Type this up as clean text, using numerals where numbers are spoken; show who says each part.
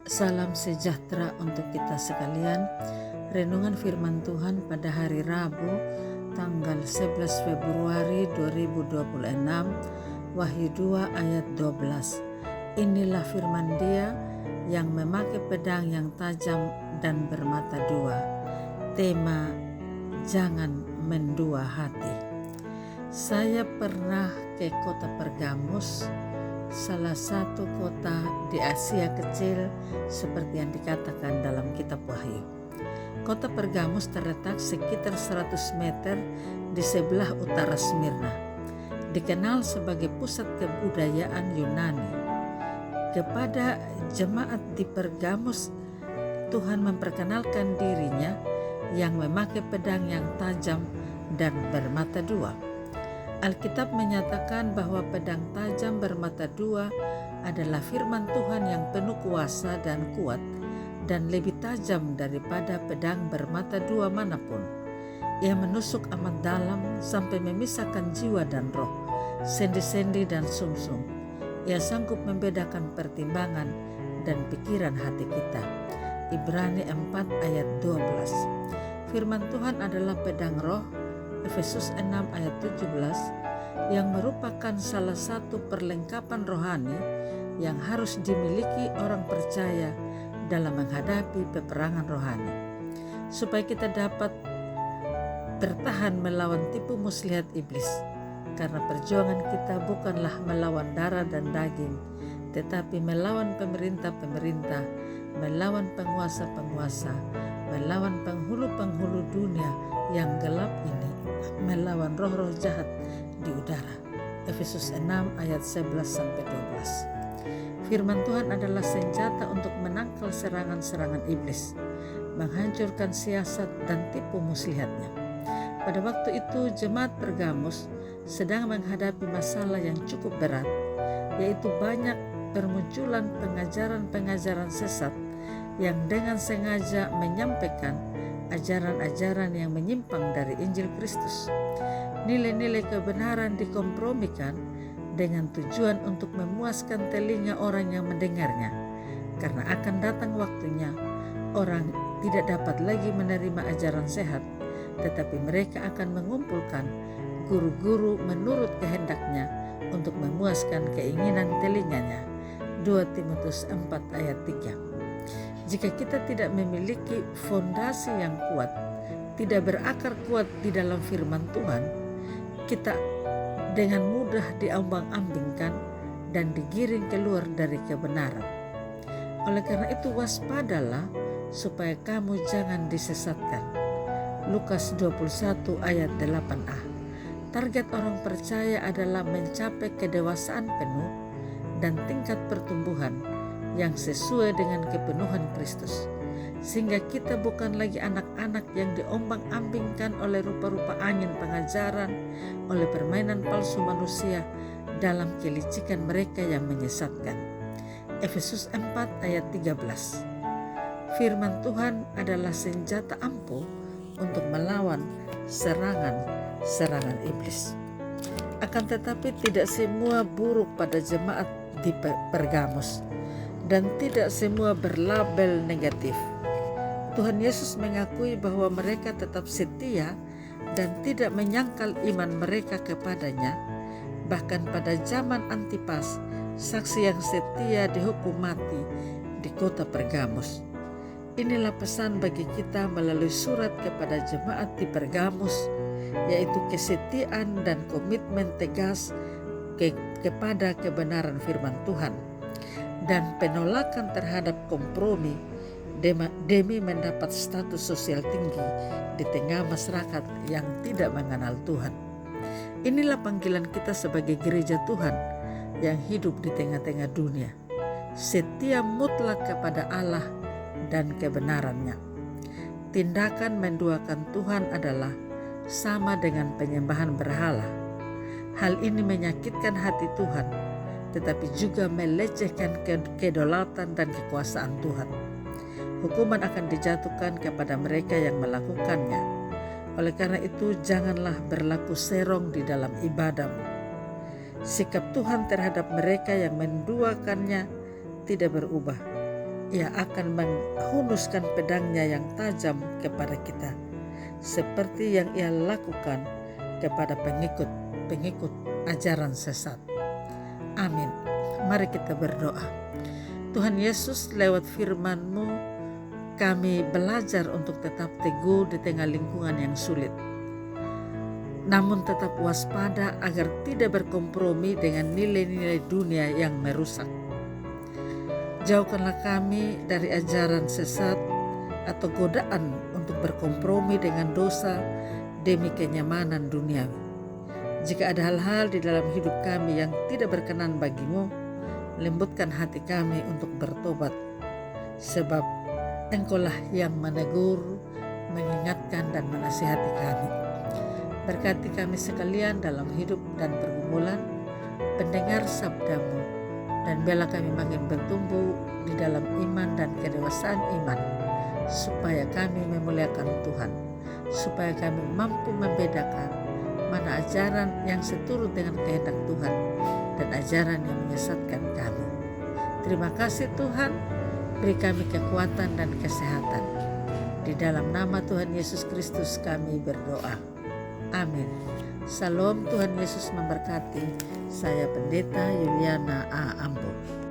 Speaker 1: Salam sejahtera untuk kita sekalian. Renungan firman Tuhan pada hari Rabu tanggal 11 Februari 2026, Wahyu 2 ayat 12. Inilah firman Dia yang memakai pedang yang tajam dan bermata dua. Tema, jangan mendua hati. Saya pernah ke kota Pergamus, salah satu kota di Asia kecil seperti yang dikatakan dalam kitab Wahyu. Kota Pergamus terletak sekitar 100 meter di sebelah utara Smyrna. Dikenal sebagai pusat kebudayaan Yunani. Kepada jemaat di Pergamus, Tuhan memperkenalkan dirinya yang memakai pedang yang tajam dan bermata dua. Alkitab menyatakan bahwa pedang tajam bermata dua adalah firman Tuhan yang penuh kuasa dan kuat dan lebih tajam daripada pedang bermata dua manapun. Ia menusuk amat dalam sampai memisahkan jiwa dan roh, sendi-sendi dan sumsum. Ia sanggup membedakan pertimbangan dan pikiran hati kita. Ibrani 4 ayat 12. Firman Tuhan adalah pedang roh, Efesus 6 ayat 17, yang merupakan salah satu perlengkapan rohani yang harus dimiliki orang percaya dalam menghadapi peperangan rohani, supaya kita dapat bertahan melawan tipu muslihat iblis. Karena perjuangan kita bukanlah melawan darah dan daging, tetapi melawan pemerintah-pemerintah, melawan penguasa-penguasa, melawan penghulu-penghulu dunia yang gelap ini, melawan roh-roh jahat di udara. Efesus 6 ayat 11-12. Firman Tuhan adalah senjata untuk menangkal serangan-serangan iblis, menghancurkan siasat dan tipu muslihatnya. Pada waktu itu jemaat Pergamus sedang menghadapi masalah yang cukup berat, yaitu banyak bermunculan pengajaran-pengajaran sesat yang dengan sengaja menyampaikan ajaran-ajaran yang menyimpang dari Injil Kristus. Nilai-nilai kebenaran dikompromikan dengan tujuan untuk memuaskan telinga orang yang mendengarnya, karena akan datang waktunya orang tidak dapat lagi menerima ajaran sehat, tetapi mereka akan mengumpulkan guru-guru menurut kehendaknya untuk memuaskan keinginan telinganya. 2 Timotius 4 ayat 3. Jika kita tidak memiliki fondasi yang kuat, tidak berakar kuat di dalam firman Tuhan, kita dengan mudah diombang-ambingkan dan digiring keluar dari kebenaran. Oleh karena itu waspadalah supaya kamu jangan disesatkan. Lukas 21 ayat 8a. Target orang percaya adalah mencapai kedewasaan penuh dan tingkat pertumbuhan yang sesuai dengan kepenuhan Kristus, sehingga kita bukan lagi anak-anak yang diombang-ambingkan oleh rupa-rupa angin pengajaran, oleh permainan palsu manusia dalam kelicikan mereka yang menyesatkan. Efesus 4 ayat 13. Firman Tuhan adalah senjata ampuh untuk melawan serangan iblis. Akan tetapi tidak semua buruk pada jemaat di Pergamus, dan tidak semua berlabel negatif. Tuhan Yesus mengakui bahwa mereka tetap setia dan tidak menyangkal iman mereka kepadanya. Bahkan pada zaman Antipas, saksi yang setia dihukum mati di kota Pergamus. Inilah pesan bagi kita melalui surat kepada jemaat di Pergamus, yaitu kesetiaan dan komitmen tegas kepada kebenaran firman Tuhan, dan penolakan terhadap kompromi demi mendapat status sosial tinggi di tengah masyarakat yang tidak mengenal Tuhan. Inilah panggilan kita sebagai gereja Tuhan yang hidup di tengah-tengah dunia, setia mutlak kepada Allah dan kebenarannya. Tindakan menduakan Tuhan adalah sama dengan penyembahan berhala. Hal ini menyakitkan hati Tuhan, tetapi juga melecehkan kedaulatan dan kekuasaan Tuhan. Hukuman akan dijatuhkan kepada mereka yang melakukannya. Oleh karena itu, janganlah berlaku serong di dalam ibadahmu. Sikap Tuhan terhadap mereka yang menduakannya tidak berubah. Ia akan menghunuskan pedangnya yang tajam kepada kita, seperti yang ia lakukan kepada pengikut ajaran sesat. Amin. Mari kita berdoa. Tuhan Yesus, lewat firman-Mu kami belajar untuk tetap teguh di tengah lingkungan yang sulit, namun tetap waspada agar tidak berkompromi dengan nilai-nilai dunia yang merusak. Jauhkanlah kami dari ajaran sesat atau godaan untuk berkompromi dengan dosa demi kenyamanan duniawi. Jika ada hal-hal di dalam hidup kami yang tidak berkenan bagi-Mu, lembutkan hati kami untuk bertobat, sebab Engkaulah yang menegur, mengingatkan dan menasihati kami. Berkati kami sekalian dalam hidup dan pergumulan, pendengar sabda-Mu, dan bela kami makin bertumbuh di dalam iman dan kedewasaan iman, supaya kami memuliakan Tuhan, supaya kami mampu membedakan mana ajaran yang seturut dengan kehendak Tuhan dan ajaran yang menyesatkan kami. Terima kasih Tuhan, beri kami kekuatan dan kesehatan. Di dalam nama Tuhan Yesus Kristus kami berdoa. Amin. Salam, Tuhan Yesus memberkati. Saya Pendeta Yuliana A. Ambo.